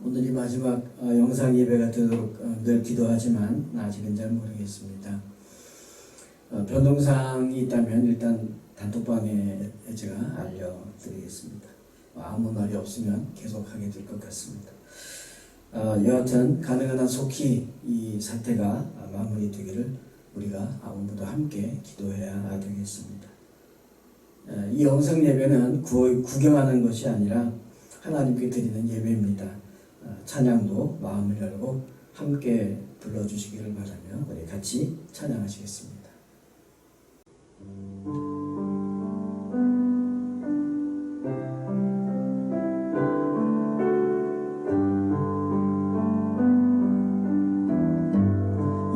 오늘이 마지막 영상 예배가 되도록 늘 기도하지만 아직은 잘 모르겠습니다. 변동사항이 있다면 일단 단톡방에 제가 알려드리겠습니다. 아무 말이 없으면 계속 하게 될 것 같습니다. 여하튼 가능한 한 속히 이 사태가 마무리되기를 우리가 모두 함께 기도해야 되겠습니다. 이 영상 예배는 구경하는 것이 아니라 하나님께 드리는 예배입니다. 찬양도 마음을 열고 함께 불러주시기를 바라며 우리 같이 찬양하시겠습니다.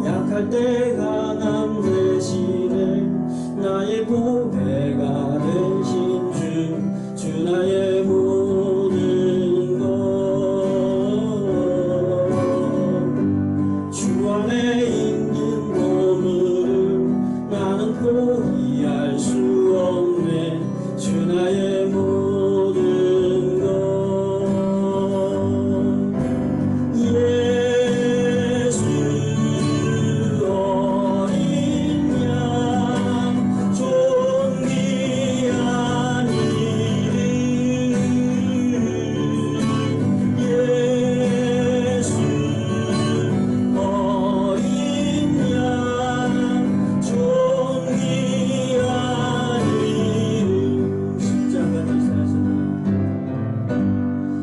약할 때 강함 대신에 나의 보배가 되신 주 나의 모든 것 주 안에 있는 보물을 나는 포기할 수 없네. 주 나의 모든 것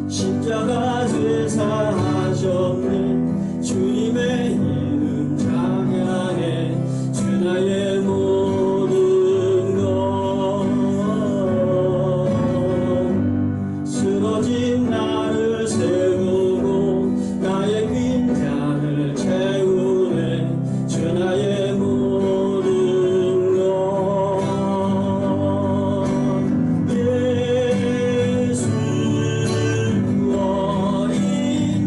십자가 제사하셨네. 주님의 이름 찬양해. 주 나의 모든 것 쓰러진 나를 세우고 나의 빈잔을 채우네. 주 나의 모든 것 예수 어린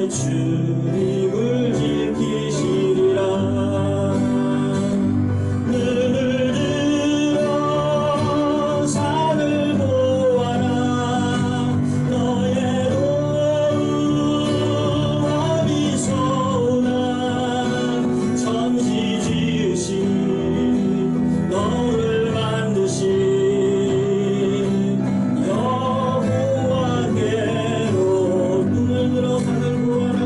주님을 지키시리라. 눈을 들어 산을 보아라. 너의 도움 어디서 오나. 천지 지으신 너를 만드신 여호와께로. 눈을 들어 산을 보아라.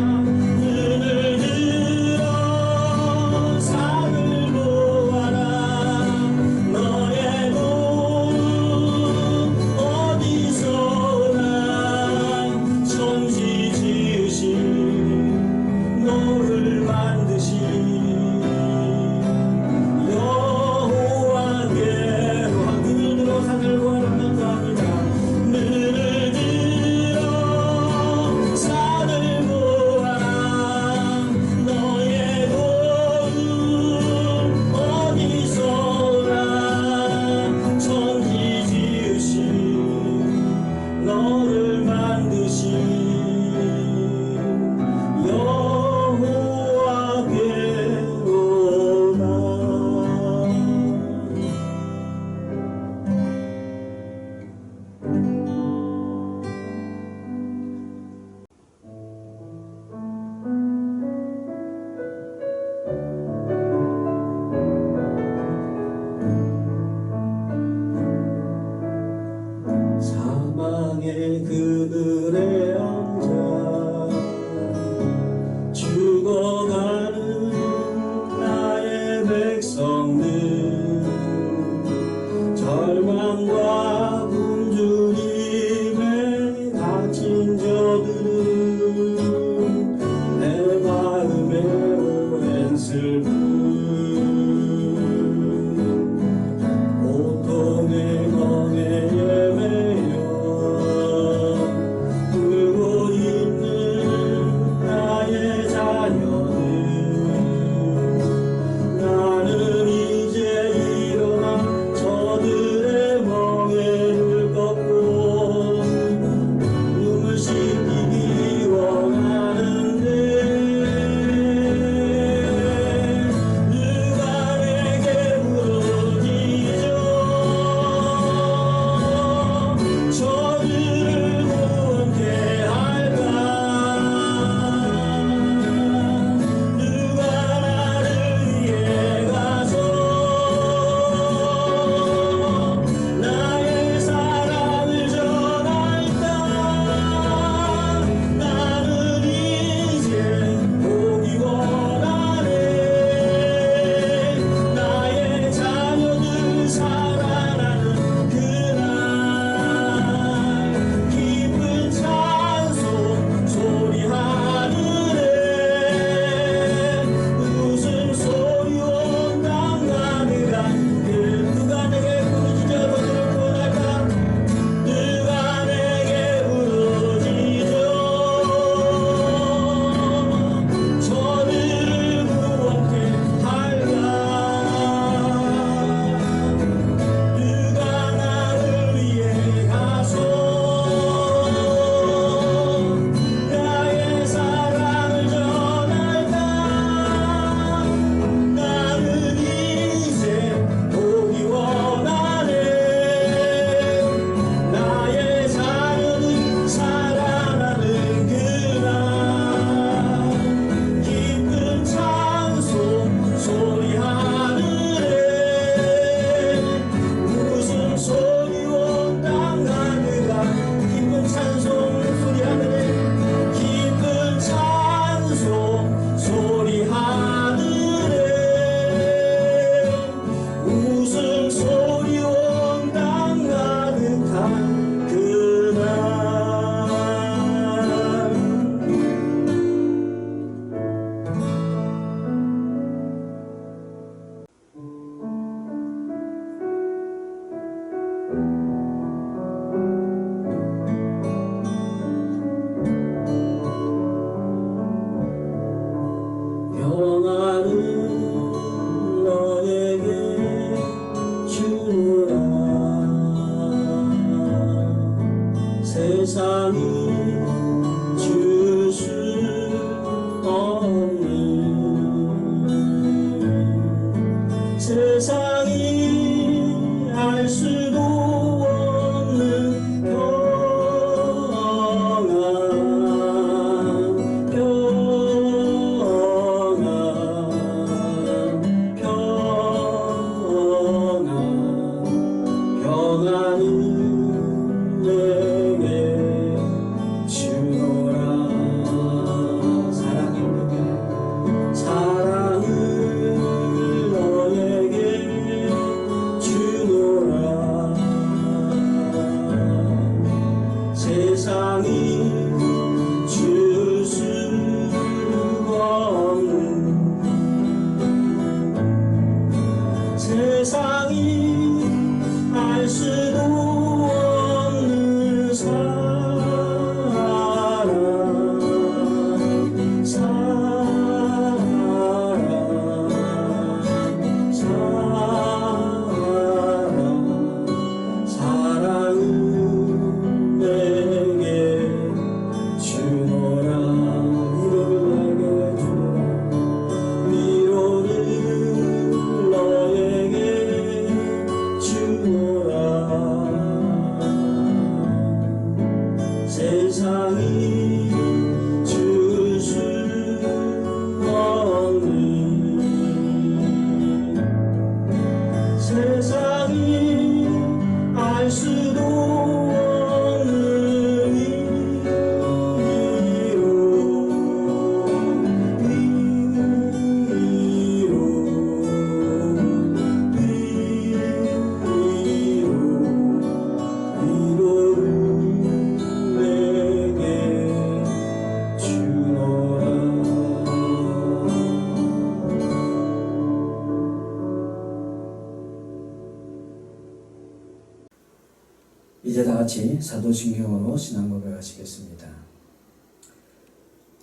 같이 사도신경으로 신앙 고백하시겠습니다.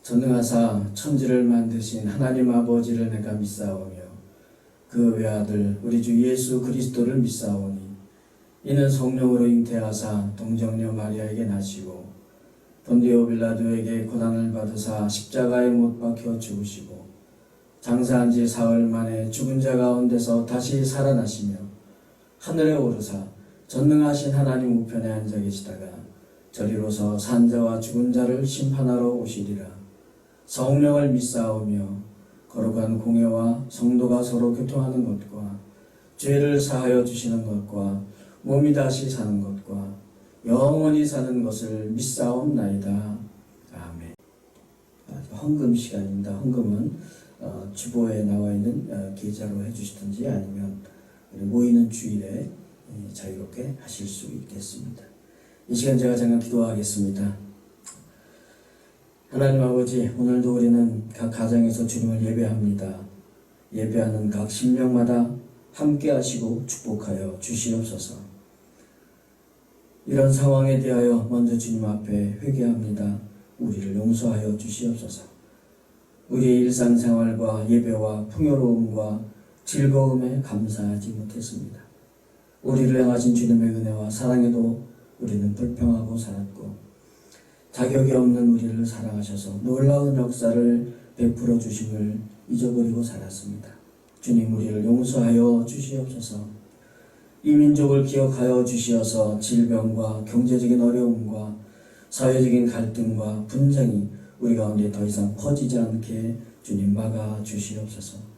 전능하사 천지를 만드신 하나님 아버지를 내가 믿사오며 그 외아들 우리 주 예수 그리스도를 믿사오니 이는 성령으로 잉태하사 동정녀 마리아에게 나시고 본디오 빌라도에게 고난을 받으사 십자가에 못 박혀 죽으시고 장사한 지 사흘 만에 죽은 자 가운데서 다시 살아나시며 하늘에 오르사 전능하신 하나님 우편에 앉아 계시다가 저리로서 산자와 죽은 자를 심판하러 오시리라. 성령을 믿사오며 거룩한 공회와 성도가 서로 교통하는 것과 죄를 사하여 주시는 것과 몸이 다시 사는 것과 영원히 사는 것을 믿사옵나이다. 아멘. 헌금 시간입니다. 헌금은 주보에 나와 있는 계좌로 해주시든지 아니면 모이는 주일에 자유롭게 하실 수 있겠습니다. 이 시간 제가 잠깐 기도하겠습니다. 하나님 아버지, 오늘도 우리는 각 가정에서 주님을 예배합니다. 예배하는 각 심령마다 함께 하시고 축복하여 주시옵소서. 이런 상황에 대하여 먼저 주님 앞에 회개합니다. 우리를 용서하여 주시옵소서. 우리의 일상생활과 예배와 풍요로움과 즐거움에 감사하지 못했습니다. 우리를 향하신 주님의 은혜와 사랑에도 우리는 불평하고 살았고 자격이 없는 우리를 사랑하셔서 놀라운 역사를 베풀어 주심을 잊어버리고 살았습니다. 주님, 우리를 용서하여 주시옵소서. 이 민족을 기억하여 주시어서 질병과 경제적인 어려움과 사회적인 갈등과 분쟁이 우리 가운데 더 이상 퍼지지 않게 주님 막아 주시옵소서.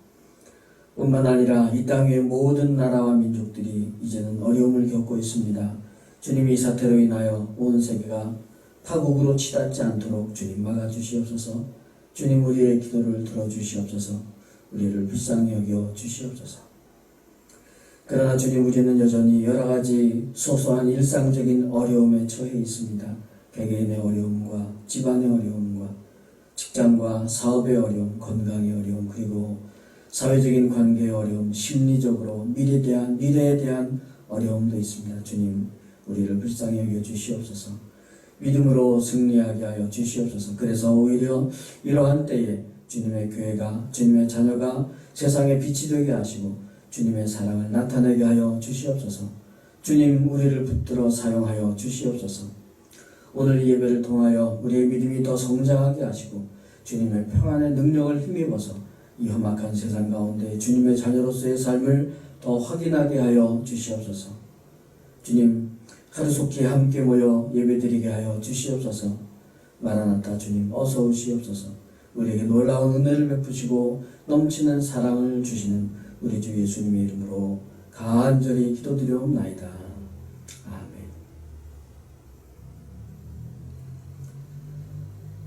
뿐만 아니라 이 땅 위의 모든 나라와 민족들이 이제는 어려움을 겪고 있습니다. 주님이 이 사태로 인하여 온 세계가 파국으로 치닫지 않도록 주님 막아주시옵소서. 주님, 우리의 기도를 들어주시옵소서. 우리를 불쌍히 여겨 주시옵소서. 그러나 주님, 우리는 여전히 여러 가지 소소한 일상적인 어려움에 처해 있습니다. 개개인의 어려움과 집안의 어려움과 직장과 사업의 어려움, 건강의 어려움, 그리고 사회적인 관계의 어려움, 심리적으로 미래에 대한 어려움도 있습니다. 주님, 우리를 불쌍히 여겨 주시옵소서. 믿음으로 승리하게 하여 주시옵소서. 그래서 오히려 이러한 때에 주님의 교회가, 주님의 자녀가 세상에 빛이 되게 하시고 주님의 사랑을 나타내게 하여 주시옵소서. 주님, 우리를 붙들어 사용하여 주시옵소서. 오늘 이 예배를 통하여 우리의 믿음이 더 성장하게 하시고 주님의 평안의 능력을 힘입어서 이 험악한 세상 가운데 주님의 자녀로서의 삶을 더 확인하게 하여 주시옵소서. 주님, 하루속히 함께 모여 예배드리게 하여 주시옵소서. 마라나타 주님, 어서 오시옵소서. 우리에게 놀라운 은혜를 베푸시고 넘치는 사랑을 주시는 우리 주 예수님의 이름으로 간절히 기도드려옵나이다. 아멘.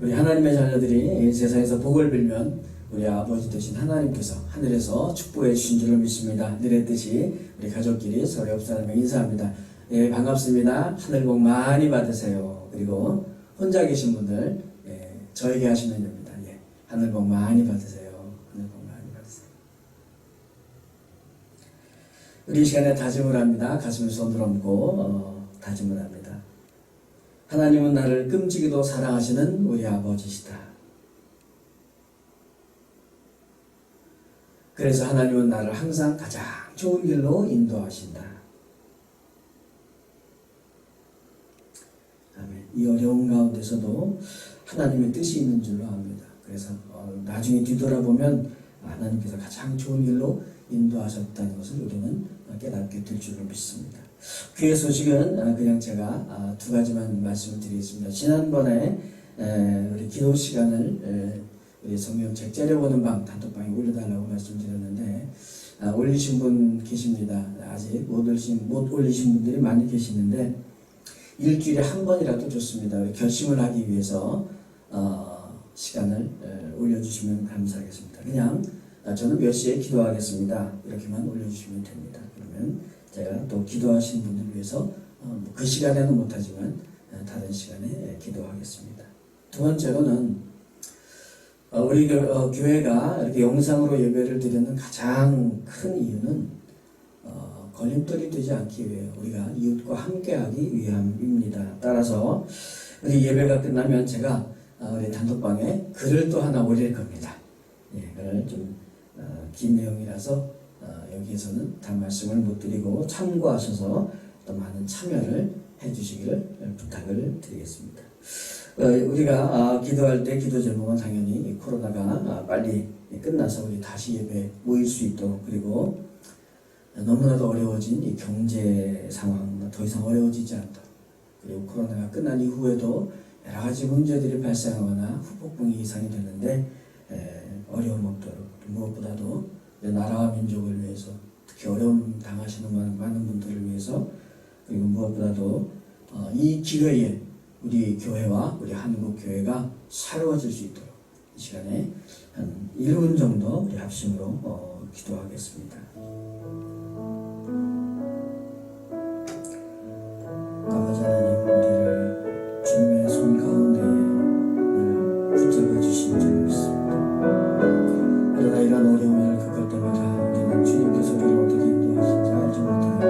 우리 하나님의 자녀들이 세상에서 복을 빌면 우리 아버지 되신 하나님께서 하늘에서 축복해 주신 줄로 믿습니다. 늘 했듯이 우리 가족끼리 서로 옆 사람에 인사합니다. 예, 반갑습니다. 하늘 복 많이 받으세요. 그리고 혼자 계신 분들, 저에게 하시면 됩니다. 예, 하늘 복 많이 받으세요. 하늘 복 많이 받으세요. 우리 이 시간에 다짐을 합니다. 가슴을 손으로 얹고 다짐을 합니다. 하나님은 나를 끔찍이도 사랑하시는 우리 아버지시다. 그래서 하나님은 나를 항상 가장 좋은 길로 인도하신다. 이 어려운 가운데서도 하나님의 뜻이 있는 줄로 압니다. 그래서 나중에 뒤돌아보면 하나님께서 가장 좋은 길로 인도하셨다는 것을 우리는 깨닫게 될 줄로 믿습니다. 귀의 소식은 그냥 제가 두 가지만 말씀을 드리겠습니다. 지난번에 우리 기도 시간을 우리 성경 책 째려보는 방 단톡방에 올려달라고 말씀드렸는데 올리신 분 계십니다. 아직 못 올리신 분들이 많이 계시는데 일주일에 한 번이라도 좋습니다. 우리 결심을 하기 위해서 시간을 올려주시면 감사하겠습니다. 그냥 저는 몇 시에 기도하겠습니다. 이렇게만 올려주시면 됩니다. 그러면 제가 또 기도하신 분들 위해서 그 시간에는 못하지만 다른 시간에 기도하겠습니다. 두 번째로는 우리 교회가 이렇게 영상으로 예배를 드리는 가장 큰 이유는 걸림돌이 되지 않기 위해 우리가 이웃과 함께하기 위함입니다. 따라서 우리 예배가 끝나면 제가 우리 단톡방에 글을 또 하나 올릴 겁니다. 예, 글을 좀 긴 내용이라서 여기에서는 다 말씀을 못 드리고 참고하셔서 또 많은 참여를 해주시기를 부탁을 드리겠습니다. 우리가 기도할 때 기도 제목은 당연히 이 코로나가 빨리 끝나서 우리 다시 예배 모일 수 있도록, 그리고 너무나도 어려워진 이 경제 상황 더 이상 어려워지지 않도록, 그리고 코로나가 끝난 이후에도 여러 가지 문제들이 발생하거나 후폭풍이 이상이 되는데 어려움 없도록, 무엇보다도 나라와 민족을 위해서, 특히 어려움 당하시는 많은 분들을 위해서, 그리고 무엇보다도 이 기회에 우리 교회와 우리 한국 교회가 새로워질 수 있도록 이 시간에 한 1분 정도 우리 합심으로 기도하겠습니다. 아버지 하나님, 우리를 주님의 손 가운데 늘 붙잡아 주신 줄 믿습니다. 그러나 이런 어려움을 겪을 때마다 우리는 주님께서 우리를 어떻게 인도하신지 알지 못하여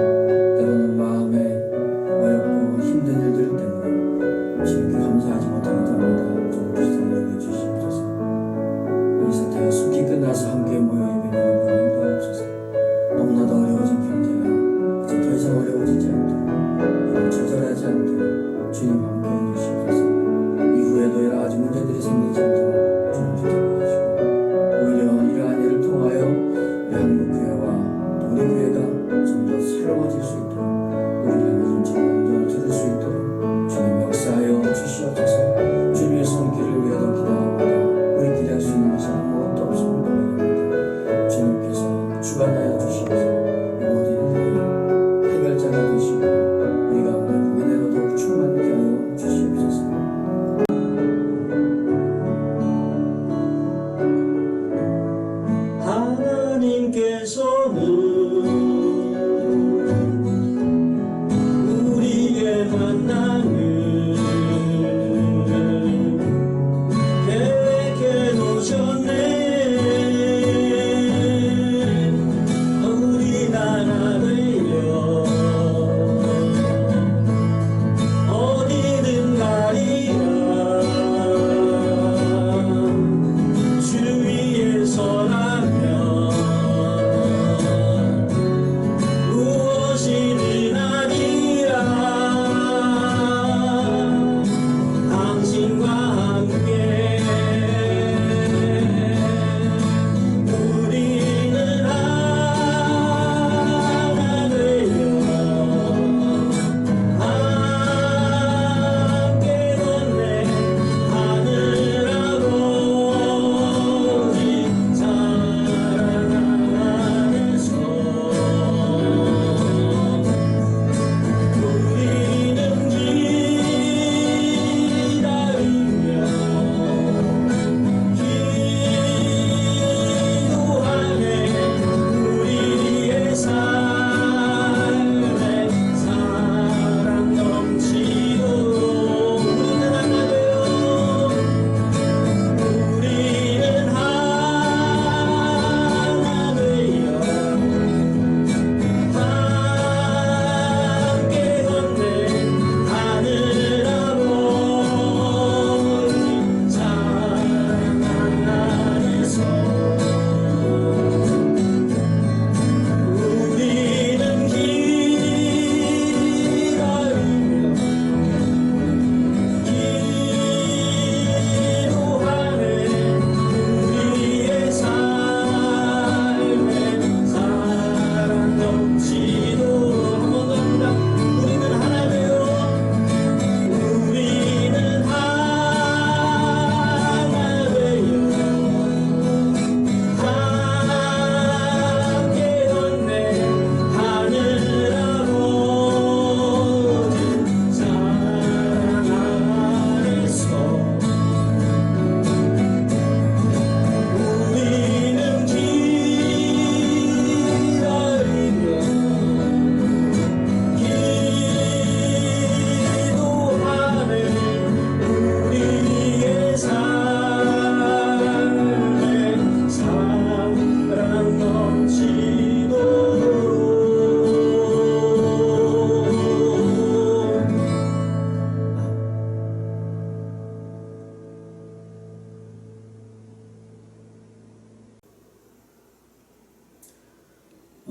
때로는 마음에 어렵고 힘든 일들 때문에 주님께 감사하지 못하게 됩니다. 좀 불쌍히 여겨주시옵소서. 이 사태가 속히 끝나서 함께 모여 예배드리는 인도하옵소서. 너무나도 어려워진 경제가 이제 더 이상 어려워지지 않도록, 그리고 좌절하지 않도록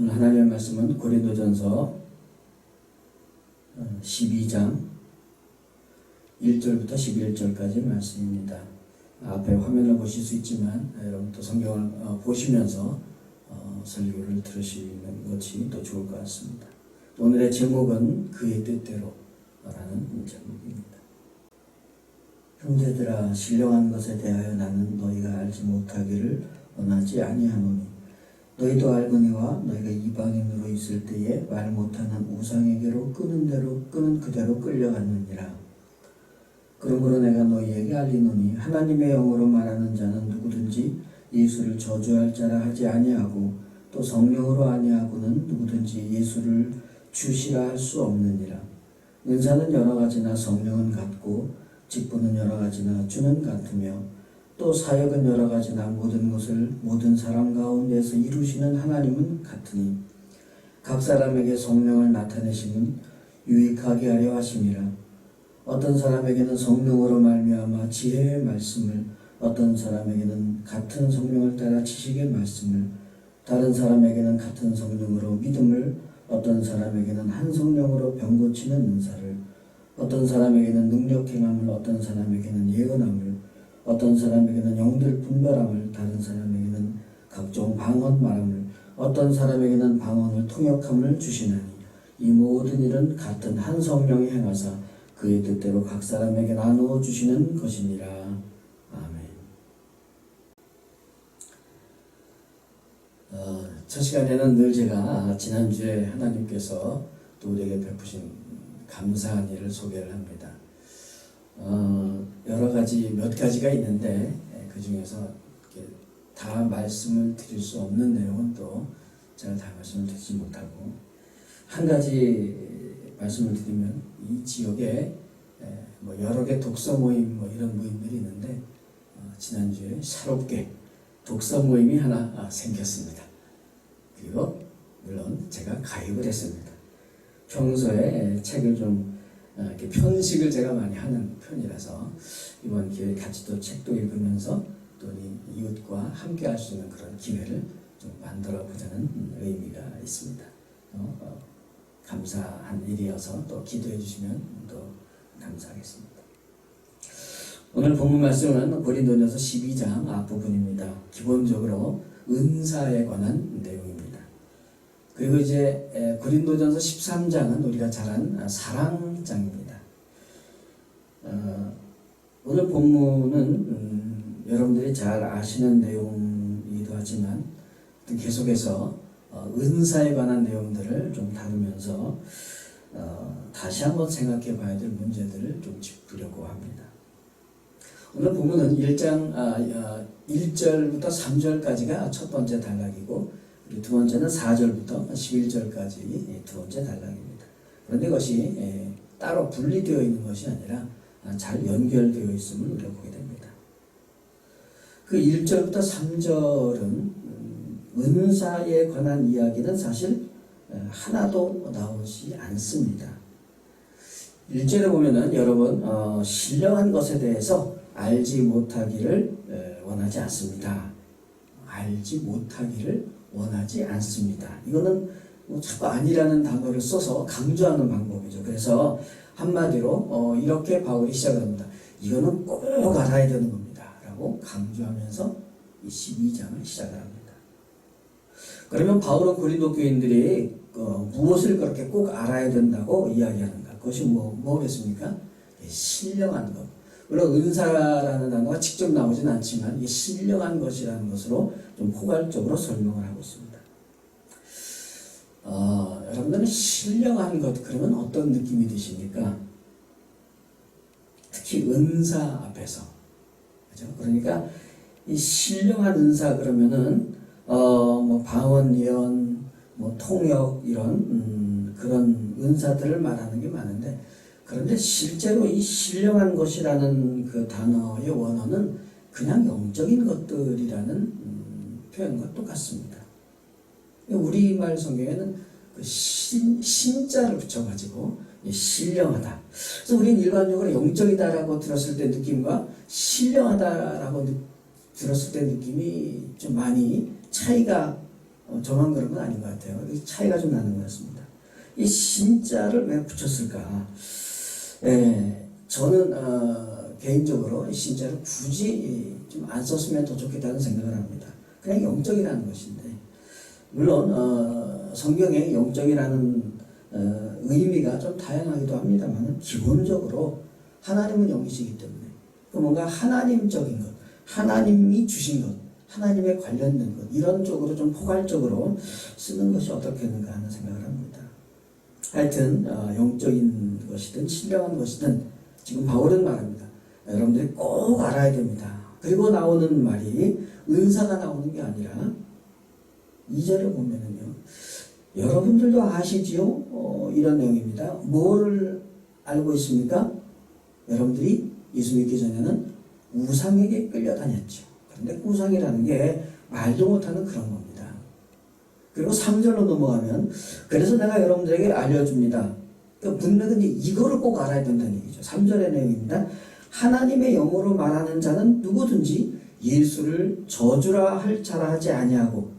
오늘 하나님의 말씀은 고린도전서 12장 1절부터 11절까지 말씀입니다. 앞에 화면을 보실 수 있지만 여러분도 성경을 보시면서 설교를 들으시는 것이 더 좋을 것 같습니다. 오늘의 제목은 그의 뜻대로 라는 제목입니다. 형제들아, 신령한 것에 대하여 나는 너희가 알지 못하기를 원하지 아니하노니 너희도 알거니와 너희가 이방인으로 있을 때에 말 못하는 우상에게로 끄는 그대로 끌려갔느니라. 그러므로 내가 너희에게 알리노니 하나님의 영으로 말하는 자는 누구든지 예수를 저주할 자라 하지 아니하고 또 성령으로 아니하고는 누구든지 예수를 주시라 할 수 없느니라. 은사는 여러 가지나 성령은 같고 직분은 여러 가지나 주는 같으며 또 사역은 여러 가지나 모든 것을 모든 사람 가운데서 이루시는 하나님은 같으니 각 사람에게 성령을 나타내심은 유익하게 하려 하심이라. 어떤 사람에게는 성령으로 말미암아 지혜의 말씀을, 어떤 사람에게는 같은 성령을 따라 지식의 말씀을, 다른 사람에게는 같은 성령으로 믿음을, 어떤 사람에게는 한 성령으로 병 고치는 은사를, 어떤 사람에게는 능력 행함을, 어떤 사람에게는 예언함을, 어떤 사람에게는 영들 분별함을, 다른 사람에게는 각종 방언 말함을, 어떤 사람에게는 방언을 통역함을 주시나니 이 모든 일은 같은 한 성령이 행하사 그의 뜻대로 각 사람에게 나누어 주시는 것이니라. 아멘. 첫 시간에는 늘 제가 지난주에 하나님께서 또 우리에게 베푸신 감사한 일을 소개를 합니다. 여러 가지 몇 가지가 있는데 그 중에서 다 말씀을 드릴 수 없는 내용은 또 제가 다 말씀을 드리지 못하고, 한 가지 말씀을 드리면 이 지역에 뭐 여러 개 독서 모임 뭐 이런 모임들이 있는데 지난주에 새롭게 독서 모임이 하나 생겼습니다. 그리고 물론 제가 가입을 했습니다. 평소에 책을 좀 이렇게 편식을 제가 많이 하는 편이라서 이번 기회에 같이 또 책도 읽으면서 또 이웃과 함께 할 수 있는 그런 기회를 좀 만들어 보자는 의미가 있습니다. 감사한 일이어서 또 기도해 주시면 또 감사하겠습니다. 오늘 본문 말씀은 고린도전서 12장 앞부분입니다. 기본적으로 은사에 관한 내용입니다. 그리고 이제 고린도전서 13장은 우리가 잘 아는 사랑장입니다. 오늘 본문은 여러분들이 잘 아시는 내용이기도 하지만 계속해서 은사에 관한 내용들을 좀 다루면서 다시 한번 생각해 봐야 될 문제들을 좀 짚으려고 합니다. 오늘 본문은 1장 1절부터 3절까지가 첫 번째 단락이고, 그리고 두 번째는 4절부터 11절까지 두 번째 단락입니다. 그런데 이것이 따로 분리되어 있는 것이 아니라 잘 연결되어 있음을 우리가 보게 됩니다. 그 1절부터 3절은 은사에 관한 이야기는 사실 하나도 나오지 않습니다. 1절에 보면은 여러분 신령한 것에 대해서 알지 못하기를 원하지 않습니다. 알지 못하기를 원하지 않습니다. 이거는 자꾸 아니라는 단어를 써서 강조하는 방법이죠. 그래서 한마디로 이렇게 바울이 시작을 합니다. 이거는 꼭 알아야 되는 겁니다. 라고 강조하면서 이 12장을 시작을 합니다. 그러면 바울은 고린도 교인들이 무엇을 그렇게 꼭 알아야 된다고 이야기하는가? 그것이 뭐겠습니까? 신령한 것. 물론 은사라는 단어가 직접 나오진 않지만 이 신령한 것이라는 것으로 좀 포괄적으로 설명을 하고 있습니다. 여러분들은 신령한 것 그러면 어떤 느낌이 드십니까? 특히 은사 앞에서, 그렇죠? 그러니까 이 신령한 은사 그러면은 뭐 방언, 예언, 뭐 통역 이런 그런 은사들을 말하는 게 많은데, 그런데 실제로 이 신령한 것이라는 그 단어의 원어는 그냥 영적인 것들이라는 표현과 똑같습니다. 우리말 성경에는 그 신자를 붙여가지고 신령하다. 그래서 우리는 일반적으로 영적이다라고 들었을 때 느낌과 신령하다라고 들었을 때 느낌이 좀 많이 차이가 저만 그런 건 아닌 것 같아요. 차이가 좀 나는 것 같습니다. 이 신자를 왜 붙였을까? 저는 개인적으로 이 신자를 굳이 좀 안 썼으면 더 좋겠다는 생각을 합니다. 그냥 영적이라는 것인데, 물론 성경에 영적이라는 의미가 좀 다양하기도 합니다만, 기본적으로 하나님은 영이시기 때문에 뭔가 하나님적인 것, 하나님이 주신 것, 하나님에 관련된 것, 이런 쪽으로 좀 포괄적으로 쓰는 것이 어떻겠는가 하는 생각을 합니다. 하여튼 영적인 것이든 신령한 것이든 지금 바울은 말합니다. 여러분들이 꼭 알아야 됩니다. 그리고 나오는 말이 은사가 나오는 게 아니라 2절에 보면은요, 여러분들도 아시지요? 이런 내용입니다. 뭐를 알고 있습니까? 여러분들이 예수 믿기 전에는 우상에게 끌려다녔죠. 그런데 우상이라는 게 말도 못하는 그런 겁니다. 그리고 3절로 넘어가면, 그래서 내가 여러분들에게 알려줍니다. 그러니까 문맥은 이거를 꼭 알아야 된다는 얘기죠. 3절의 내용입니다. 하나님의 영으로 말하는 자는 누구든지 예수를 저주라 할 자라 하지 아니하고,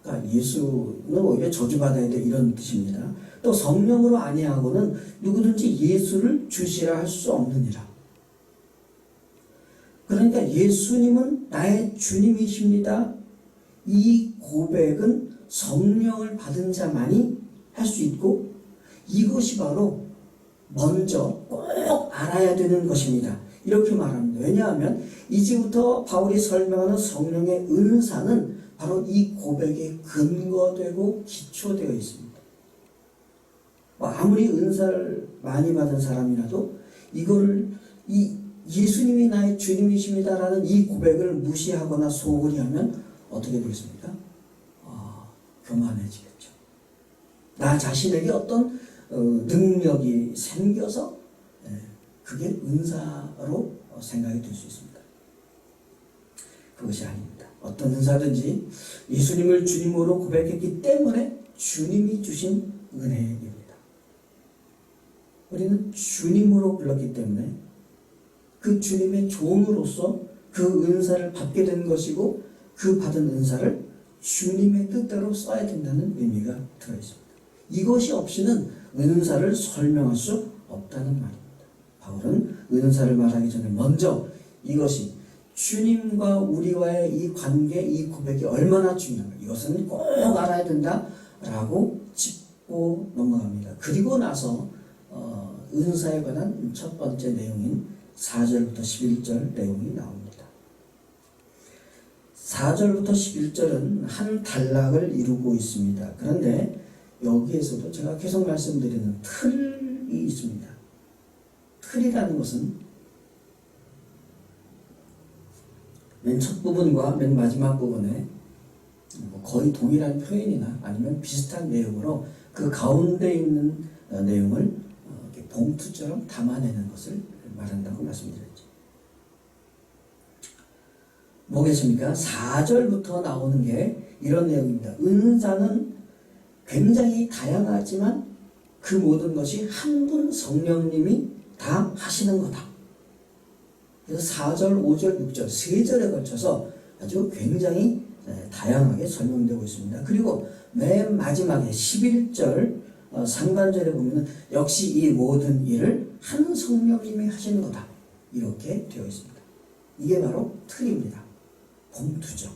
그러니까 예수는 오히려 저주받아야 돼, 이런 뜻입니다. 또 성령으로 아니하고는 누구든지 예수를 주시라 할 수 없느니라. 그러니까 예수님은 나의 주님이십니다. 이 고백은 성령을 받은 자만이 할 수 있고, 이것이 바로 먼저 꼭 알아야 되는 것입니다. 이렇게 말합니다. 왜냐하면 이제부터 바울이 설명하는 성령의 은사는 바로 이 고백에 근거되고 기초되어 있습니다. 아무리 은사를 많이 받은 사람이라도 이거를 예수님이 나의 주님이십니다라는 이 고백을 무시하거나 소홀히 하면 어떻게 되겠습니까? 교만해지겠죠. 나 자신에게 어떤 능력이 생겨서 그게 은사로 생각이 될 수 있습니다. 그것이 아닙니다. 어떤 은사든지 예수님을 주님으로 고백했기 때문에 주님이 주신 은혜입니다. 우리는 주님으로 불렀기 때문에 그 주님의 종으로서 그 은사를 받게 된 것이고, 그 받은 은사를 주님의 뜻대로 써야 된다는 의미가 들어있습니다. 이것이 없이는 은사를 설명할 수 없다는 말입니다. 바울은 은사를 말하기 전에 먼저 이것이 주님과 우리와의 이 관계, 이 고백이 얼마나 중요한가, 이것은 꼭 알아야 된다라고 짚고 넘어갑니다. 그리고 나서 은사에 관한 첫 번째 내용인 4절부터 11절 내용이 나옵니다. 4절부터 11절은 한 단락을 이루고 있습니다. 그런데 여기에서도 제가 계속 말씀드리는 틀이 있습니다. 틀이라는 것은 맨 첫 부분과 맨 마지막 부분에 거의 동일한 표현이나 아니면 비슷한 내용으로 그 가운데 있는 내용을 봉투처럼 담아내는 것을 말한다고 말씀드렸죠. 뭐겠습니까? 4절부터 나오는 게 이런 내용입니다. 은사는 굉장히 다양하지만 그 모든 것이 한 분 성령님이 다 하시는 거다. 그래서 4절, 5절, 6절, 3절에 걸쳐서 아주 굉장히 다양하게 설명되고 있습니다. 그리고 맨 마지막에 11절 상반절에 보면 역시 이 모든 일을 한 성령님이 하시는 거다. 이렇게 되어 있습니다. 이게 바로 틀입니다. 봉투죠.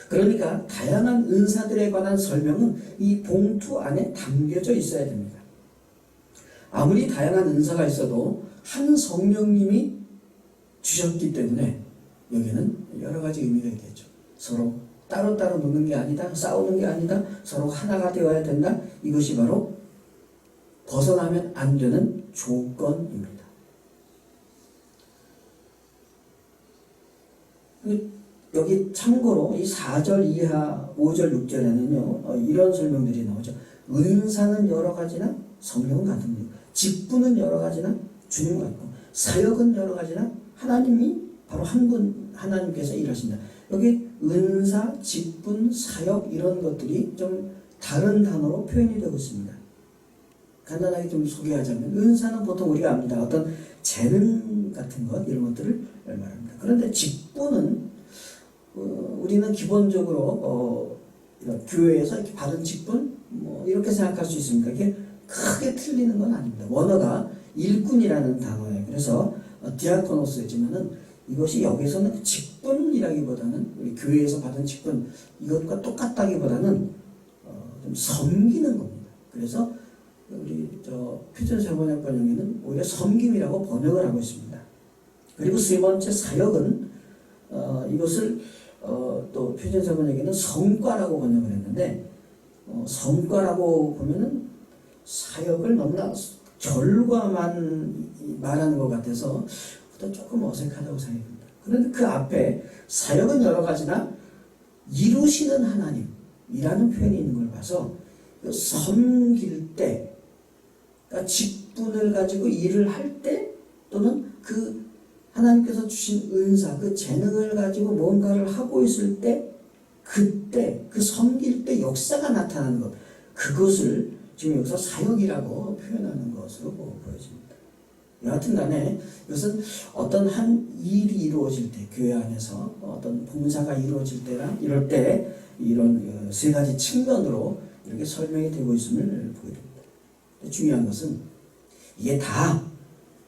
그러니까 다양한 은사들에 관한 설명은 이 봉투 안에 담겨져 있어야 됩니다. 아무리 다양한 은사가 있어도 한 성령님이 주셨기 때문에 여기는 여러 가지 의미가 있겠죠. 서로 따로따로 놓는 게 아니다, 싸우는 게 아니다, 서로 하나가 되어야 된다. 이것이 바로 벗어나면 안 되는 조건입니다. 여기 참고로 이 4절 이하 5절 6절에는요 이런 설명들이 나오죠. 은사는 여러 가지나 성령은 같습니다. 직분은 여러 가지나 주님과 같고, 사역은 여러 가지나 하나님이 바로 한 분 하나님께서 일하신다. 여기 은사, 직분, 사역 이런 것들이 좀 다른 단어로 표현이 되고 있습니다. 간단하게 좀 소개하자면 은사는 보통 우리가 압니다. 어떤 재능 같은 것 이런 것들을 말합니다. 그런데 직분은 우리는 기본적으로 이런 교회에서 이렇게 받은 직분 뭐 이렇게 생각할 수 있습니다. 이게 크게 틀리는 건 아닙니다. 원어가 일꾼이라는 단어예요. 그래서 디아코노스지만은 이것이 여기서는 직분이라기보다는 우리 교회에서 받은 직분 이것과 똑같다기보다는 좀 섬기는 겁니다. 그래서 우리 표준 세번역 번역에는 오히려 섬김이라고 번역을 하고 있습니다. 그리고 세 번째 사역은 이것을 또 표준 세번역에는 성과라고 번역을 했는데 성과라고 보면은 사역을 너무나 결과만 말하는 것 같아서 조금 어색하다고 생각합니다. 그런데 그 앞에 사역은 여러 가지나 이루시는 하나님이라는 표현이 있는 걸 봐서 그 섬길 때, 그러니까 직분을 가지고 일을 할 때 또는 그 하나님께서 주신 은사, 그 재능을 가지고 뭔가를 하고 있을 때 그때 그 섬길 때 역사가 나타나는 것, 그것을 지금 여기서 사역이라고 표현하는 것으로 보여집니다. 여하튼 간에 이것은 어떤 한 일이 이루어질 때, 교회 안에서 어떤 봉사가 이루어질 때나 이럴 때 이런 세 가지 측면으로 이렇게 설명이 되고 있음을 보게 됩니다. 중요한 것은 이게 다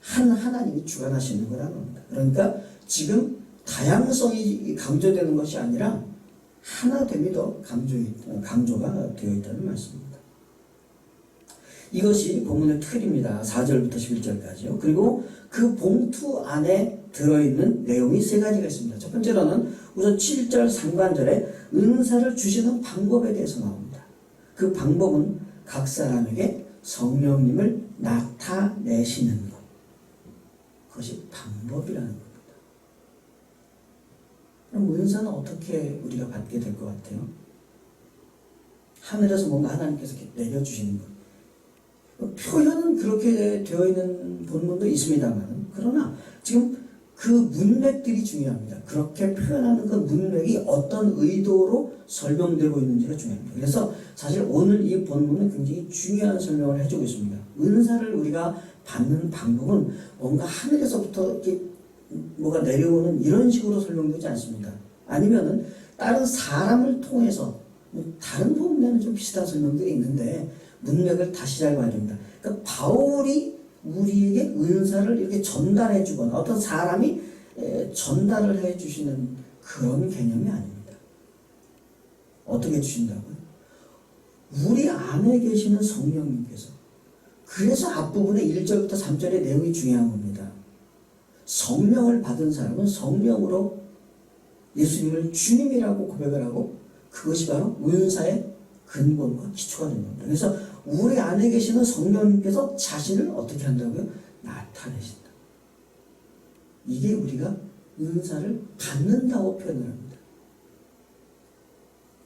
한 하나님이 주관하시는 거라는 겁니다. 그러니까 지금 다양성이 강조되는 것이 아니라 하나됨이 더 강조가 되어 있다는 말씀입니다. 이것이 본문의 틀입니다. 4절부터 11절까지요. 그리고 그 봉투 안에 들어있는 내용이 세 가지가 있습니다. 첫 번째로는 우선 7절 상반절에 은사를 주시는 방법에 대해서 나옵니다. 그 방법은 각 사람에게 성령님을 나타내시는 것. 그것이 방법이라는 겁니다. 그럼 은사는 어떻게 우리가 받게 될 것 같아요? 하늘에서 뭔가 하나님께서 이렇게 내려주시는 것. 표현은 그렇게 되어 있는 본문도 있습니다만, 그러나 지금 그 문맥들이 중요합니다. 그렇게 표현하는 그 문맥이 어떤 의도로 설명되고 있는지가 중요합니다. 그래서 사실 오늘 이 본문은 굉장히 중요한 설명을 해주고 있습니다. 은사를 우리가 받는 방법은 뭔가 하늘에서부터 이렇게 뭐가 내려오는 이런 식으로 설명되지 않습니다. 아니면은 다른 사람을 통해서, 다른 부분에는 좀 비슷한 설명들이 있는데 문맥을 다시 잘 봐야 됩니다. 그러니까 바울이 우리에게 은사를 이렇게 전달해 주거나 어떤 사람이 전달을 해 주시는 그런 개념이 아닙니다. 어떻게 주신다고요? 우리 안에 계시는 성령님께서. 그래서 앞부분에 1절부터 3절의 내용이 중요한 겁니다. 성령을 받은 사람은 성령으로 예수님을 주님이라고 고백을 하고 그것이 바로 은사의 근본과 기초가 되는 겁니다. 그래서 우리 안에 계시는 성령님께서 자신을 어떻게 한다고요? 나타내신다. 이게 우리가 은사를 받는다고 표현을 합니다.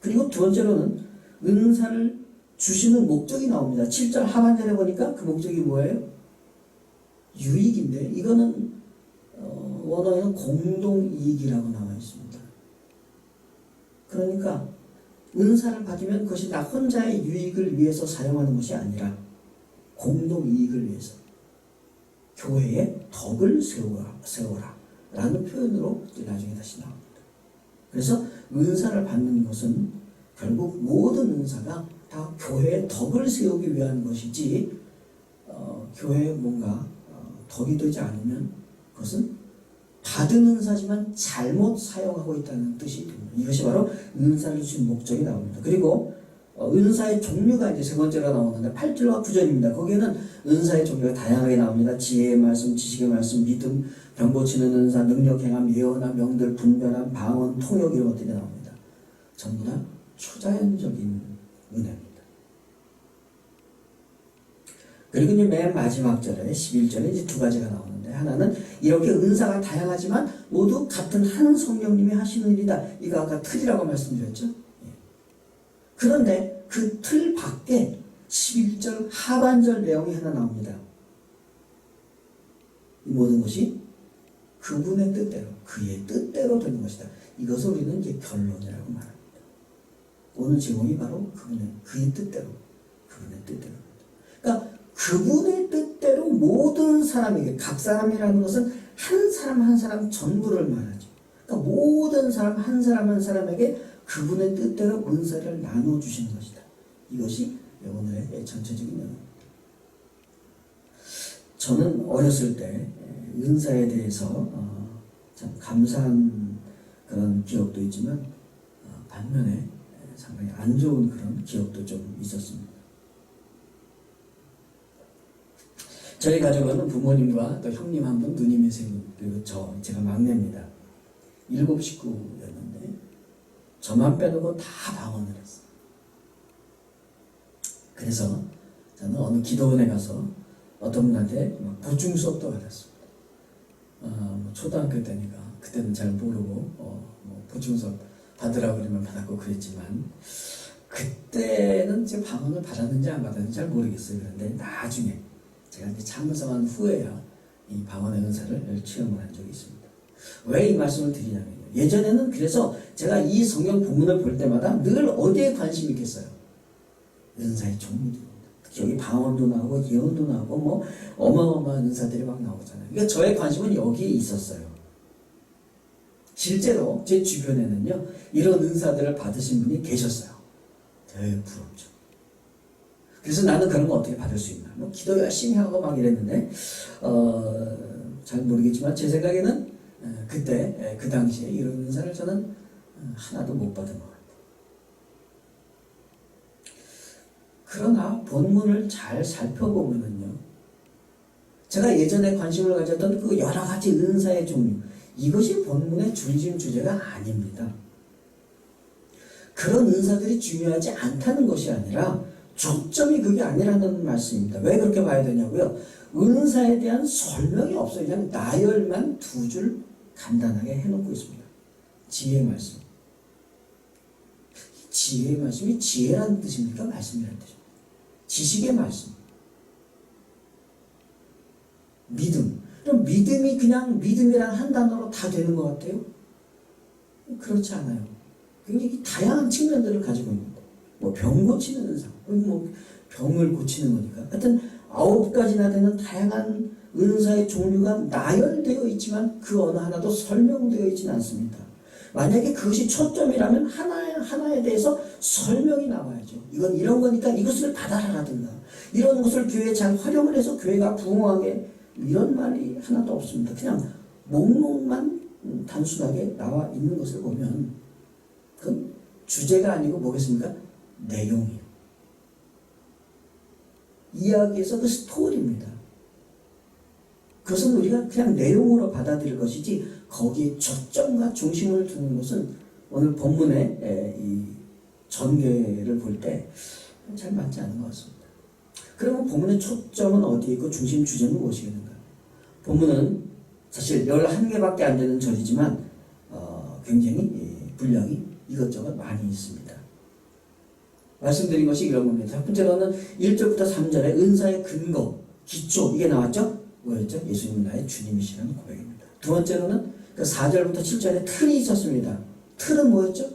그리고 두 번째로는 은사를 주시는 목적이 나옵니다. 7절 하반절에 보니까 그 목적이 뭐예요? 유익인데 이거는 원어에는 공동이익이라고 나와 있습니다. 그러니까 은사를 받으면 그것이 나 혼자의 유익을 위해서 사용하는 것이 아니라 공동이익을 위해서 교회의 덕을 세워라 라는 표현으로 나중에 다시 나옵니다. 그래서 은사를 받는 것은 결국 모든 은사가 다 교회의 덕을 세우기 위한 것이지 교회에 뭔가 덕이 되지 않으면 그것은 받은 은사지만 잘못 사용하고 있다는 뜻이 됩니다. 이것이 바로 은사를 주신 목적이 나옵니다. 그리고 은사의 종류가 이제 세 번째로 나오는데 8절과 9절입니다. 거기에는 은사의 종류가 다양하게 나옵니다. 지혜의 말씀, 지식의 말씀, 믿음, 병 고치는 은사, 능력 행함, 예언함, 명들, 분별함, 방언, 통역 이런 것들이 나옵니다. 전부 다 초자연적인 은혜입니다. 그리고 이제 맨 마지막 절에 11절에 이제 두 가지가 나오는데 하나는 이렇게 은사가 다양하지만 모두 같은 한 성령님이 하시는 일이다. 이거 아까 틀이라고 말씀드렸죠. 그런데 그 틀 밖에 11절 하반절 내용이 하나 나옵니다. 이 모든 것이 그분의 뜻대로, 그의 뜻대로 되는 것이다. 이것을 우리는 이제 결론이라고 말합니다. 오늘 제목이 바로 그의 뜻대로, 그분의 뜻대로. 그러니까 그분의 뜻대로 모든 사람에게, 각 사람이라는 것은 한 사람 한 사람 전부를 말하죠. 그러니까 모든 사람 한 사람 한 사람에게 그분의 뜻대로 은사를 나누어 주시는 것이다. 이것이 오늘의 전체적인 내용입니다. 저는 어렸을 때 은사에 대해서 참 감사한 그런 기억도 있지만 반면에 상당히 안 좋은 그런 기억도 좀 있었습니다. 저희 가족은 부모님과 또 형님 한 분, 누님이 세 분, 그리고 제가 막내입니다. 7 식구였는데 저만 빼놓고 다 방언을 했어요. 그래서 저는 어느 기도원에 가서 어떤 분한테 보충 수업도 받았습니다. 초등학교 때니까 그때는 잘 모르고 보충 수업 받으라고 그러면 받았고 그랬지만 그때는 제 방언을 받았는지 안 받았는지 잘 모르겠어요. 그런데 나중에 제가 이제 참석한 후에야 이 방언의 은사를 체험을 한 적이 있습니다. 왜 이 말씀을 드리냐면요. 예전에는 그래서 제가 이 성경 본문을 볼 때마다 늘 어디에 관심이 있겠어요? 은사의 종류들입니다. 특히 여기 방언도 나오고 예언도 나오고 어마어마한 은사들이 막 나오잖아요. 그러니까 저의 관심은 여기에 있었어요. 실제로 제 주변에는요 이런 은사들을 받으신 분이 계셨어요. 되게 부럽죠. 그래서 나는 그런 거 어떻게 받을 수 있나? 기도 열심히 하고 막 이랬는데 잘 모르겠지만 제 생각에는 그때 그 당시에 이런 은사를 저는 하나도 못 받은 것 같아요. 그러나 본문을 잘 살펴보면은요, 제가 예전에 관심을 가졌던 그 여러 가지 은사의 종류, 이것이 본문의 중심 주제가 아닙니다. 그런 은사들이 중요하지 않다는 것이 아니라 초점이 그게 아니라는 말씀입니다. 왜 그렇게 봐야 되냐고요? 은사에 대한 설명이 없어요. 그냥 나열만 2줄 간단하게 해놓고 있습니다. 지혜의 말씀. 지혜의 말씀이 지혜라는 뜻입니까? 말씀이라는 뜻입니까? 지식의 말씀. 믿음. 그럼 믿음이 그냥 믿음이란 한 단어로 다 되는 것 같아요? 그렇지 않아요. 굉장히 다양한 측면들을 가지고 있는데, 병 고치는 은사, 병을 고치는 거니까. 하여튼 9가지나 되는 다양한 은사의 종류가 나열되어 있지만 그 어느 하나도 설명되어 있지는 않습니다. 만약에 그것이 초점이라면 하나에 대해서 설명이 나와야죠. 이건 이런 거니까 이것을 받아라라든가, 이런 것을 교회에 잘 활용을 해서 교회가 부흥하게, 이런 말이 하나도 없습니다. 그냥 목록만 단순하게 나와 있는 것을 보면 그건 주제가 아니고 뭐겠습니까? 내용이에요. 이야기에서 그 스토리입니다. 그것은 우리가 그냥 내용으로 받아들일 것이지 거기에 초점과 중심을 두는 것은 오늘 본문의 이 전개를 볼 때 잘 맞지 않은 것 같습니다. 그러면 본문의 초점은 어디에 있고 중심 주제는 무엇이겠는가? 본문은 사실 11개밖에 안 되는 절이지만 굉장히 분량이 이것저것 많이 있습니다. 말씀드린 것이 이런 겁니다. 첫 번째로는 1절부터 3절에 은사의 근거, 기초, 이게 나왔죠? 뭐였죠? 예수님은 나의 주님이시라는 고백입니다. 두 번째로는 그 4절부터 7절에 틀이 있었습니다. 틀은 뭐였죠?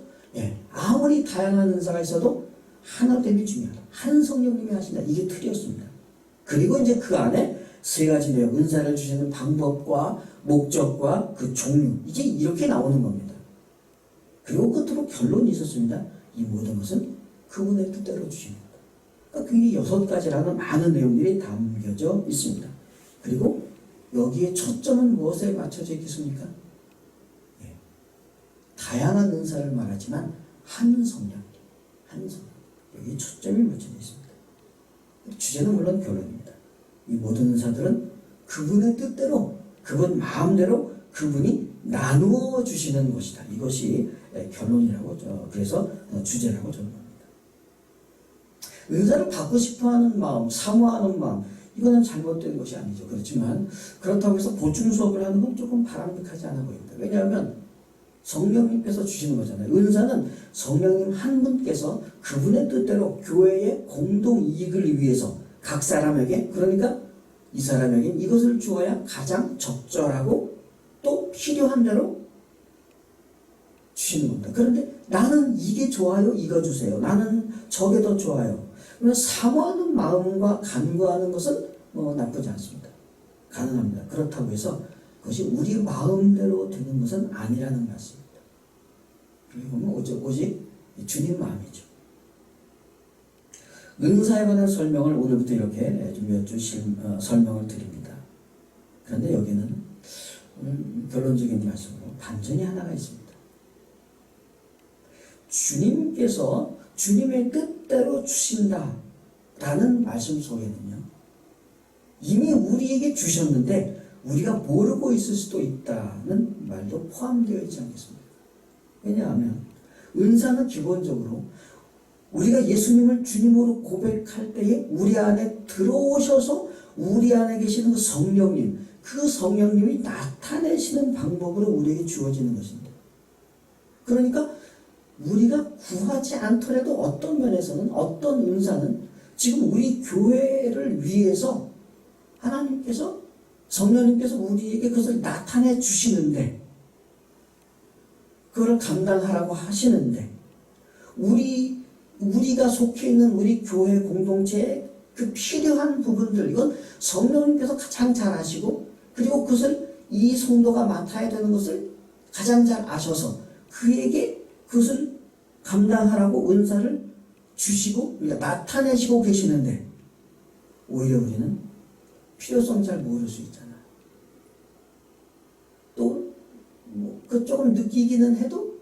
아무리 다양한 은사가 있어도 하나됨이 중요하다. 한 성령님이 하신다. 이게 틀이었습니다. 그리고 이제 그 안에 3가지 내용, 은사를 주시는 방법과 목적과 그 종류, 이게 이렇게 나오는 겁니다. 그리고 끝으로 결론이 있었습니다. 이 모든 것은 그분의 뜻대로 주신 것. 그러니까 굉장히 6가지라는 많은 내용들이 담겨져 있습니다. 그리고 여기에 초점은 무엇에 맞춰져 있겠습니까? 다양한 은사를 말하지만 한 성령, 여기에 초점이 맞춰져 있습니다. 주제는 물론 결론입니다. 이 모든 은사들은 그분의 뜻대로, 그분 마음대로 그분이 나누어 주시는 것이다. 이것이 결론이라고, 그래서 주제라고 저는 합니다. 은사를 받고 싶어하는 마음, 사모하는 마음, 이거는 잘못된 것이 아니죠. 그렇지만 그렇다고 해서 보충 수업을 하는 건 조금 바람직하지 않아 보입니다. 왜냐하면 성령님께서 주시는 거잖아요. 은사는 성령님 한 분께서 그분의 뜻대로 교회의 공동 이익을 위해서 각 사람에게, 그러니까 이 사람에게 이것을 주어야 가장 적절하고 또 필요한 대로 주시는 겁니다. 그런데 나는 이게 좋아요, 이거 주세요. 나는 저게 더 좋아요. 그러면 사모하는 마음과 간구하는 것은 나쁘지 않습니다. 가능합니다. 그렇다고 해서 그것이 우리 마음대로 되는 것은 아니라는 말씀입니다. 그리고 보면 오직 주님 마음이죠. 은사에 관한 설명을 오늘부터 이렇게 좀 몇 줄 설명을 드립니다. 그런데 여기는 오늘 결론적인 말씀으로 반전이 하나가 있습니다. 주님께서 주님의 뜻대로 주신다라는 말씀 속에는요, 이미 우리에게 주셨는데 우리가 모르고 있을 수도 있다는 말도 포함되어 있지 않겠습니까? 왜냐하면 은사는 기본적으로 우리가 예수님을 주님으로 고백할 때에 우리 안에 들어오셔서 우리 안에 계시는 그 성령님이 나타내시는 방법으로 우리에게 주어지는 것입니다. 그러니까 우리가 구하지 않더라도 어떤 면에서는, 어떤 은사는 지금 우리 교회를 위해서 하나님께서, 성령님께서 우리에게 그것을 나타내 주시는데, 그걸 감당하라고 하시는데, 우리가 속해 있는 우리 교회 공동체의 그 필요한 부분들, 이건 성령님께서 가장 잘 아시고, 그리고 그것을 이 성도가 맡아야 되는 것을 가장 잘 아셔서 그에게 그것을 감당하라고 은사를 주시고 우리가 나타내시고 계시는데, 오히려 우리는 필요성 잘 모를 수 있잖아요. 또 그 조금 느끼기는 해도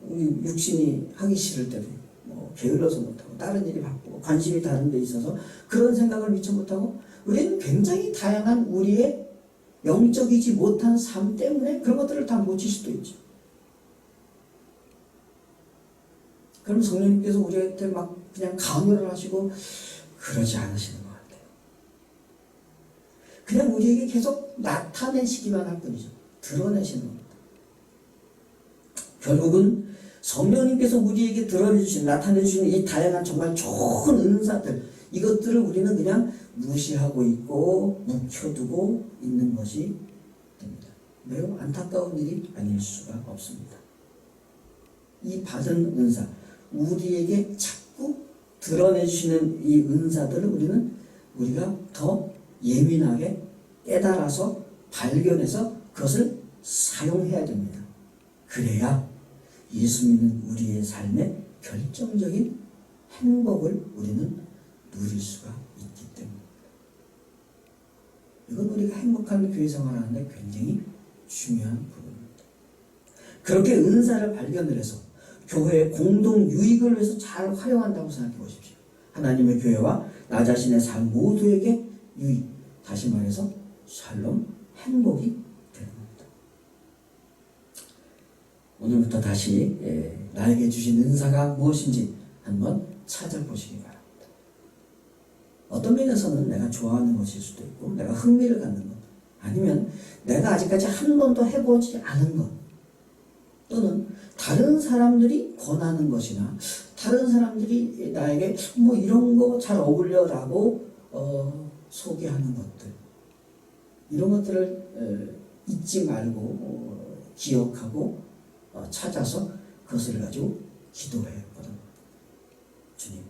우리 육신이 하기 싫을 때도 있고, 게을러서 못하고 다른 일이 바쁘고 관심이 다른 데 있어서 그런 생각을 미처 못하고, 우리는 굉장히 다양한 우리의 영적이지 못한 삶 때문에 그런 것들을 다 못 칠 수도 있죠. 그럼 성령님께서 우리한테 막 그냥 강요를 하시고 그러지 않으시는 것 같아요. 그냥 우리에게 계속 나타내시기만 할 뿐이죠. 드러내시는 겁니다. 결국은 성령님께서 우리에게 드러내주신, 나타내주신 이 다양한 정말 좋은 은사들, 이것들을 우리는 그냥 무시하고 있고 묵혀두고 있는 것이 됩니다. 매우 안타까운 일이 아닐 수가 없습니다. 이 받은 은사, 우리에게 자꾸 드러내주시는 이 은사들을 우리가 더 예민하게 깨달아서 발견해서 그것을 사용해야 됩니다. 그래야 예수 믿는 우리의 삶의 결정적인 행복을 우리는 누릴 수가 있기 때문입니다. 이건 우리가 행복한 교회 생활하는데 굉장히 중요한 부분입니다. 그렇게 은사를 발견을 해서 교회의 공동 유익을 위해서 잘 활용한다고 생각해 보십시오. 하나님의 교회와 나 자신의 삶 모두에게 유익, 다시 말해서 샬롬, 행복이 되는 겁니다. 오늘부터 다시 나에게 주신 은사가 무엇인지 한번 찾아보시기 바랍니다. 어떤 면에서는 내가 좋아하는 것일 수도 있고, 내가 흥미를 갖는 것, 아니면 내가 아직까지 한 번도 해보지 않은 것, 또는 다른 사람들이 권하는 것이나 다른 사람들이 나에게 이런 거 잘 어울려라고 소개하는 것들, 이런 것들을 잊지 말고 기억하고 찾아서 그것을 가지고 기도해 보는 겁니다. 주님,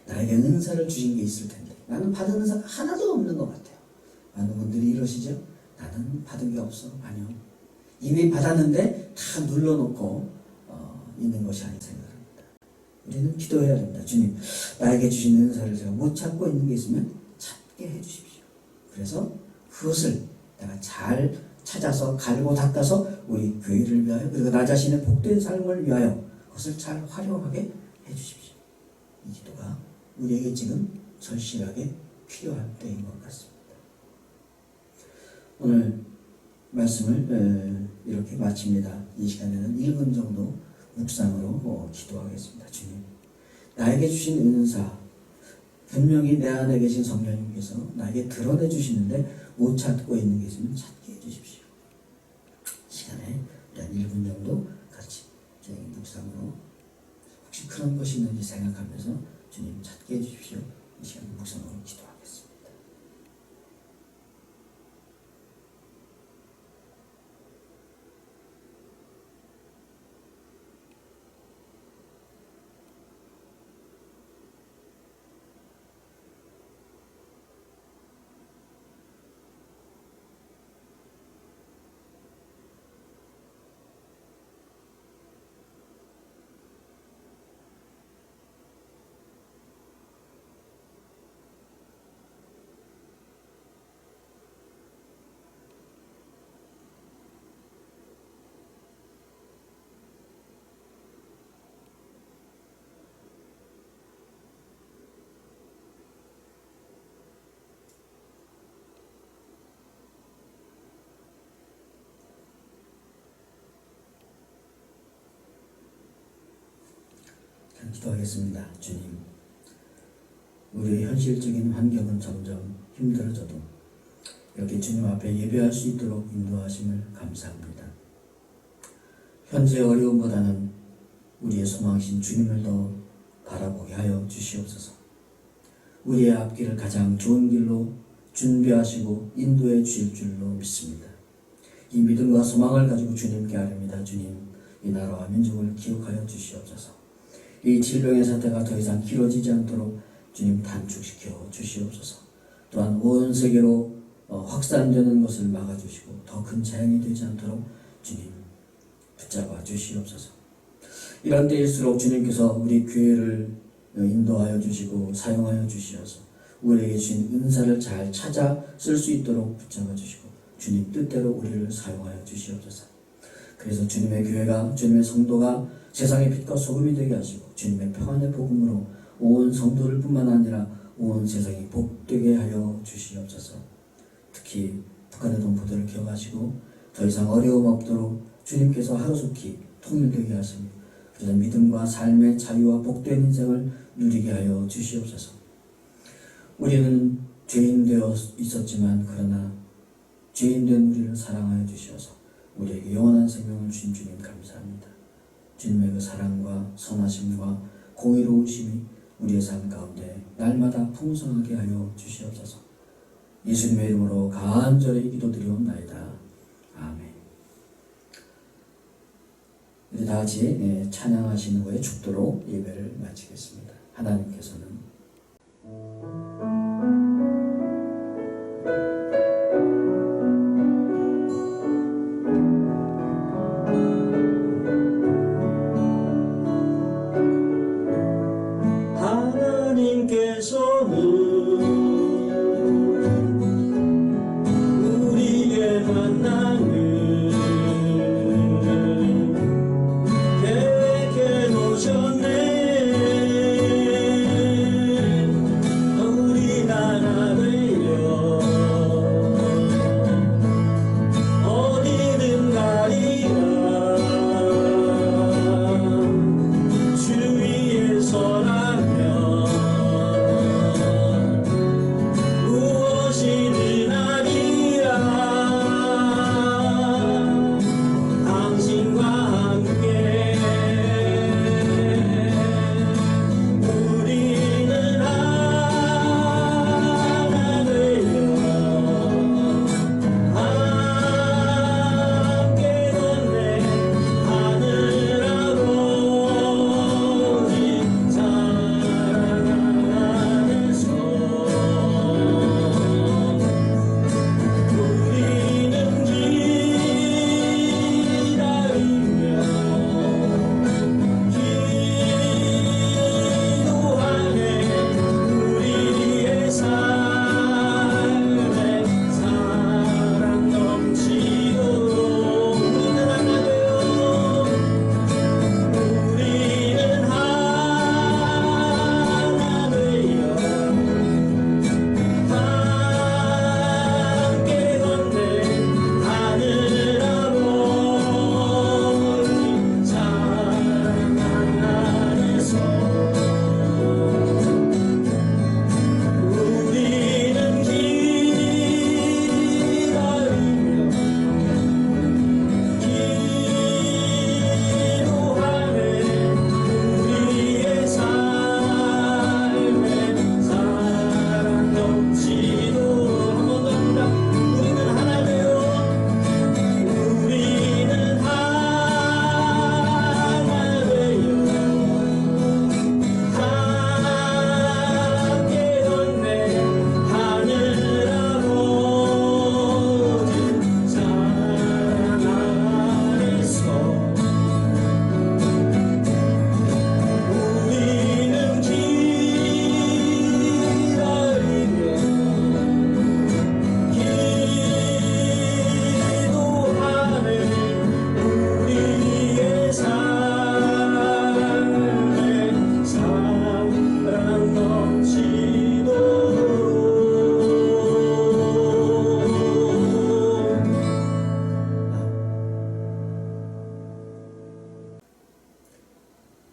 나에게 은사를 주신 게 있을 텐데 나는 받은 은사가 하나도 없는 것 같아요. 많은 분들이 이러시죠? 나는 받은 게 없어. 아니요. 이미 받았는데 다 눌러놓고 있는 것이 아닌 생각합니다. 우리는 기도해야 됩니다. 주님, 나에게 주신 은사를 제가 못 찾고 있는 게 있으면 찾게 해주십시오. 그래서 그것을 내가 잘 찾아서 갈고 닦아서 우리 교회를 위하여, 그리고 나 자신의 복된 삶을 위하여 그것을 잘 활용하게 해주십시오. 이 기도가 우리에게 지금 절실하게 필요한 때인 것 같습니다. 오늘 말씀을 이렇게 마칩니다. 이 시간에는 1분 정도 묵상으로 기도하겠습니다. 주님, 나에게 주신 은사, 분명히 내 안에 계신 성령님께서 나에게 드러내 주시는데 못 찾고 있는 게 있으면 찾게 해주십시오. 시간에 한 1분 정도 같이 저희 묵상으로 혹시 그런 것이 있는지 생각하면서 주님 찾게 해주십시오. 이 시간 묵상으로 기도하겠습니다. 기도하겠습니다. 주님, 우리의 현실적인 환경은 점점 힘들어져도 이렇게 주님 앞에 예배할 수 있도록 인도하심을 감사합니다. 현재 어려움보다는 우리의 소망신 주님을 더 바라보게 하여 주시옵소서. 우리의 앞길을 가장 좋은 길로 준비하시고 인도해 주실 줄로 믿습니다. 이 믿음과 소망을 가지고 주님께 아뢰니다. 주님, 이 나라와 민족을 기억하여 주시옵소서. 이 질병의 사태가 더 이상 길어지지 않도록 주님 단축시켜 주시옵소서. 또한 온 세계로 확산되는 것을 막아주시고 더 큰 재앙이 되지 않도록 주님 붙잡아 주시옵소서. 이런 때일수록 주님께서 우리 교회를 인도하여 주시고 사용하여 주시어서 우리에게 주신 은사를 잘 찾아 쓸 수 있도록 붙잡아 주시고 주님 뜻대로 우리를 사용하여 주시옵소서. 그래서 주님의 교회가, 주님의 성도가 세상의 빛과 소금이 되게 하시고 주님의 평안의 복음으로 온 성도를 뿐만 아니라 온 세상이 복되게 하여 주시옵소서. 특히 북한의 동포들을 기억하시고 더 이상 어려움 없도록 주님께서 하루속히 통일되게 하시며 그래서 믿음과 삶의 자유와 복된 인생을 누리게 하여 주시옵소서. 우리는 죄인 되어 있었지만 그러나 죄인 된 우리를 사랑하여 주셔서 우리에게 영원한 생명을 주신 주님 감사합니다. 주님의 그 사랑과 선하심과 공의로우심이 우리의 삶 가운데 날마다 풍성하게 하여 주시옵소서. 예수님의 이름으로 간절히 기도드리옵나이다. 아멘. 우리 다 같이 찬양하시는 후에 축도로 예배를 마치겠습니다. 하나님께서는 우리의 만남을 계획해 놓으셨네. 우리 나라 되려 어디든 가리라. 주위에 서라면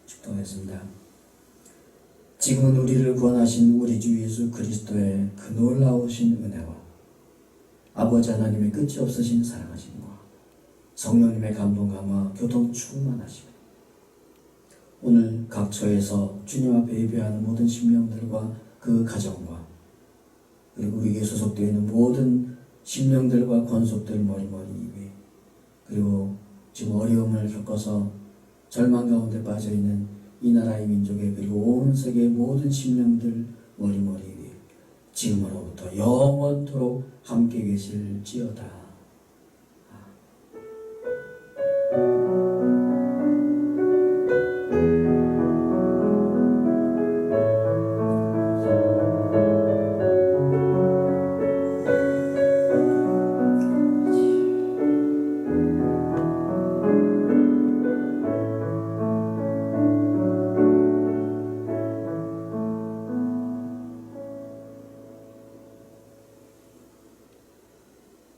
축도하겠습니다. 지금은 우리를 구원하신 우리 주 예수 그리스도의 그 놀라우신 은혜와 아버지 하나님의 끝이 없으신 사랑하심과 성령님의 감동감화 교통 충만하심, 오늘 각 처에서 주님 앞에 예배하는 모든 심령들과 그 가정과 그리고 우리에게 소속되어 있는 모든 심령들과 권속들 머리머리 위에, 그리고 지금 어려움을 겪어서 절망 가운데 빠져있는 이 나라의 민족의 그리고 온 세계의 모든 심령들 머리머리 위에 지금으로부터 영원토록 함께 계실지어다.